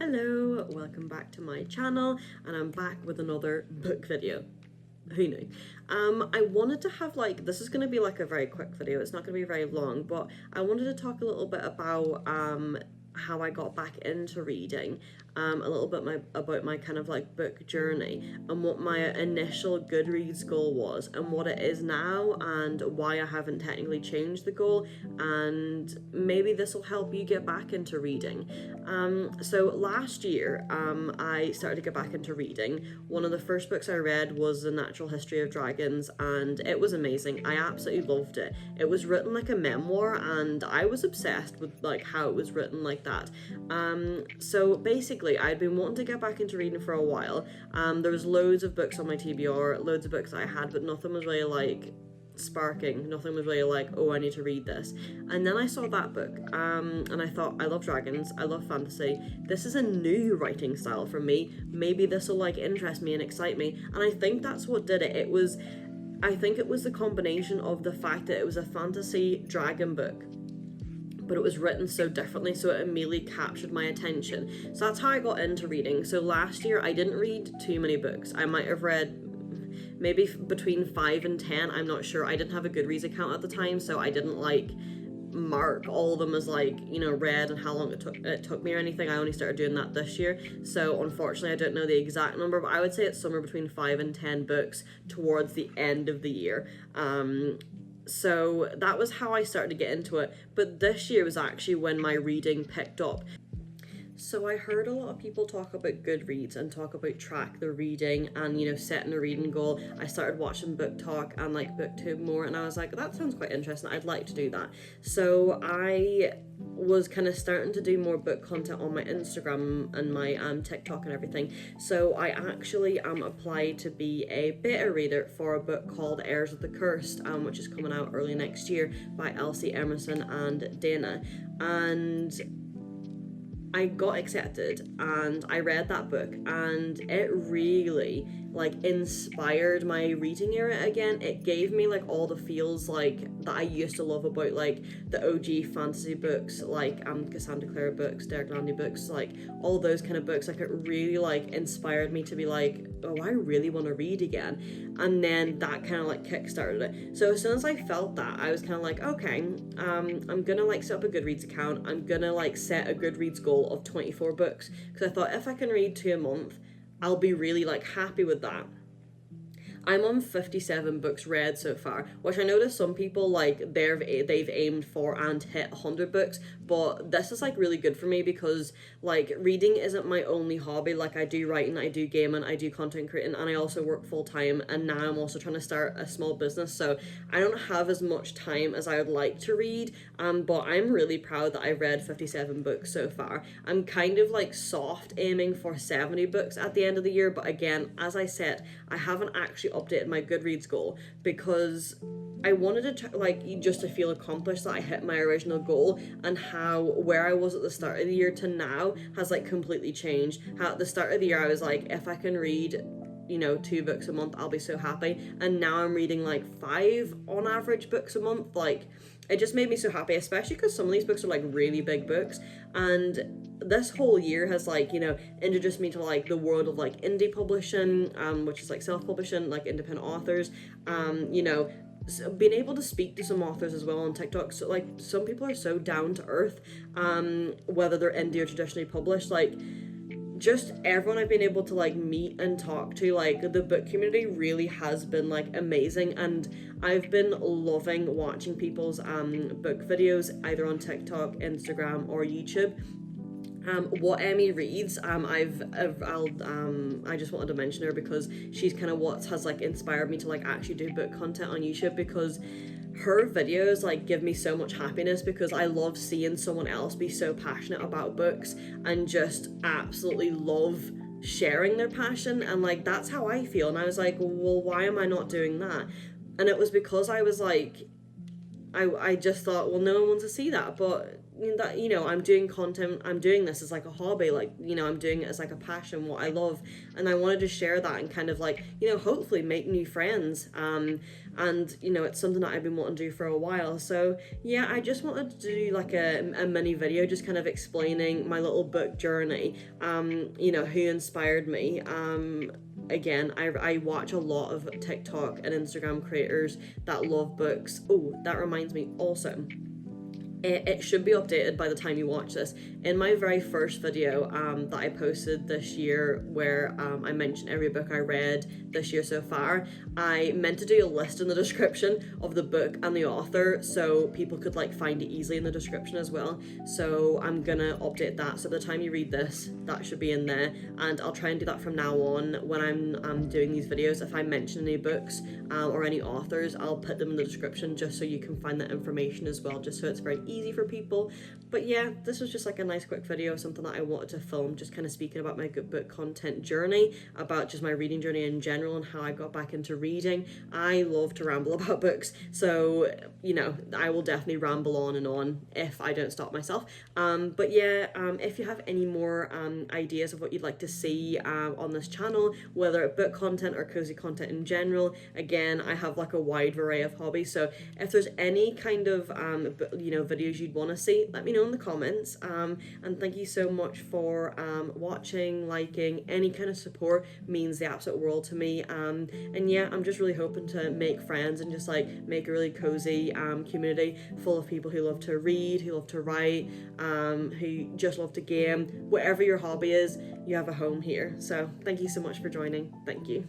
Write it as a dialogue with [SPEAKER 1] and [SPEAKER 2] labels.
[SPEAKER 1] Hello, welcome back to my channel, and I'm back with another book video. Who knew? I wanted to have this is going to be like a very quick video, it's not going to be very long, but I wanted to talk a little bit about how I got back into reading, a little bit about my kind of like book journey and what my initial Goodreads goal was and what it is now and why I haven't technically changed the goal, and maybe this will help you get back into reading. So last year I started to get back into reading. One of the first books I read was The Natural History of Dragons, and it was amazing. I absolutely loved it. It was written like a memoir, and I was obsessed with like how it was written like that. So basically I'd been wanting to get back into reading for a while. There was loads of books on my TBR, loads of books that I had, but nothing was really like sparking, nothing was really like, oh, I need to read this. And then I saw that book, and I thought, I love dragons, I love fantasy, this is a new writing style for me, maybe this will like interest me and excite me. And I think that's what did it. I think it was the combination of the fact that it was a fantasy dragon book, but it was written so differently, so it immediately captured my attention. So that's how I got into reading. So last year I didn't read too many books. I might have read maybe between 5 and 10, I'm not sure. I didn't have a Goodreads account at the time, so I didn't like mark all of them as like, you know, read and how long it took me or anything. I only started doing that this year, so unfortunately I don't know the exact number, but I would say it's somewhere between 5 and 10 books towards the end of the year. So that was how I started to get into it. But this year was actually when my reading picked up. So I heard a lot of people talk about Goodreads and talk about track their reading and, you know, setting a reading goal. I started watching Book Talk and like BookTube more, and I was like, that sounds quite interesting, I'd like to do that. So I was kind of starting to do more book content on my Instagram and my TikTok and everything. So I actually applied to be a beta reader for a book called Heirs of the Cursed, which is coming out early next year by Elsie Emerson and Dana. And I got accepted and I read that book, and it really like inspired my reading era again. It gave me like all the feels like that I used to love about like the OG fantasy books, like Cassandra Clare books, Derek Landy books, like all those kind of books. Like it really like inspired me to be like, oh, I really want to read again. And then that kind of like kickstarted it. So as soon as I felt that, I was kind of like, okay, I'm gonna like set up a Goodreads account. I'm gonna like set a Goodreads goal of 24 books, because I thought if I can read 2 a month, I'll be really like happy with that. I'm on 57 books read so far, which I noticed some people like they've aimed for and hit 100 books, but this is like really good for me because like reading isn't my only hobby. Like I do writing, I do gaming, I do content creating, and I also work full time, and now I'm also trying to start a small business, so I don't have as much time as I would like to read, but I'm really proud that I've read 57 books so far. I'm kind of like soft aiming for 70 books at the end of the year, but again, as I said, I haven't actually updated my Goodreads goal because I wanted to just to feel accomplished that I hit my original goal, and how where I was at the start of the year to now has like completely changed. How at the start of the year I was like, if I can read 2 books a month, I'll be so happy, and now I'm reading like 5 on average books a month. Like it just made me so happy, especially because some of these books are like really big books, and this whole year has like introduced me to like the world of like indie publishing, which is like self-publishing, like independent authors, being able to speak to some authors as well on TikTok. So like some people are so down to earth, whether they're indie or traditionally published. Like just everyone I've been able to like meet and talk to, like the book community really has been like amazing, and I've been loving watching people's book videos either on TikTok, Instagram, or YouTube. What Emmy reads, I just wanted to mention her because she's kind of what has like inspired me to like actually do book content on YouTube, because her videos like give me so much happiness, because I love seeing someone else be so passionate about books and just absolutely love sharing their passion, and like that's how I feel. And I was like, well, why am I not doing that? And it was because I was like, I just thought, well, no one wants to see that, but that, you know, I'm doing content, I'm doing this as like a hobby, like, you know, I'm doing it as like a passion, what I love, and I wanted to share that and kind of like, you know, hopefully make new friends. And you know, it's something that I've been wanting to do for a while. So yeah, I just wanted to do like a mini video just kind of explaining my little book journey, you know, who inspired me. Again, I watch a lot of TikTok and Instagram creators that love books. Oh, that reminds me also, it should be updated by the time you watch this. In my very first video that I posted this year, where I mentioned every book I read this year so far, I meant to do a list in the description of the book and the author so people could like find it easily in the description as well. So I'm gonna update that, so by the time you read this, that should be in there, and I'll try and do that from now on when I'm doing these videos. If I mention any books or any authors, I'll put them in the description just so you can find that information as well, just so it's very easy for people. But yeah, this was just like a nice quick video, something that I wanted to film, just kind of speaking about my good book content journey, about just my reading journey in general and how I got back into reading. I love to ramble about books, so you know, I will definitely ramble on and on if I don't stop myself. But yeah, if you have any more ideas of what you'd like to see on this channel, whether it's book content or cozy content in general, again, I have like a wide array of hobbies, so if there's any kind of you know, videos you'd want to see, let me know in the comments. And thank you so much for watching, liking. Any kind of support means the absolute world to me. And yeah, I'm just really hoping to make friends and just like make a really cozy community full of people who love to read, who love to write, who just love to game. Whatever your hobby is, you have a home here. So thank you so much for joining. Thank you.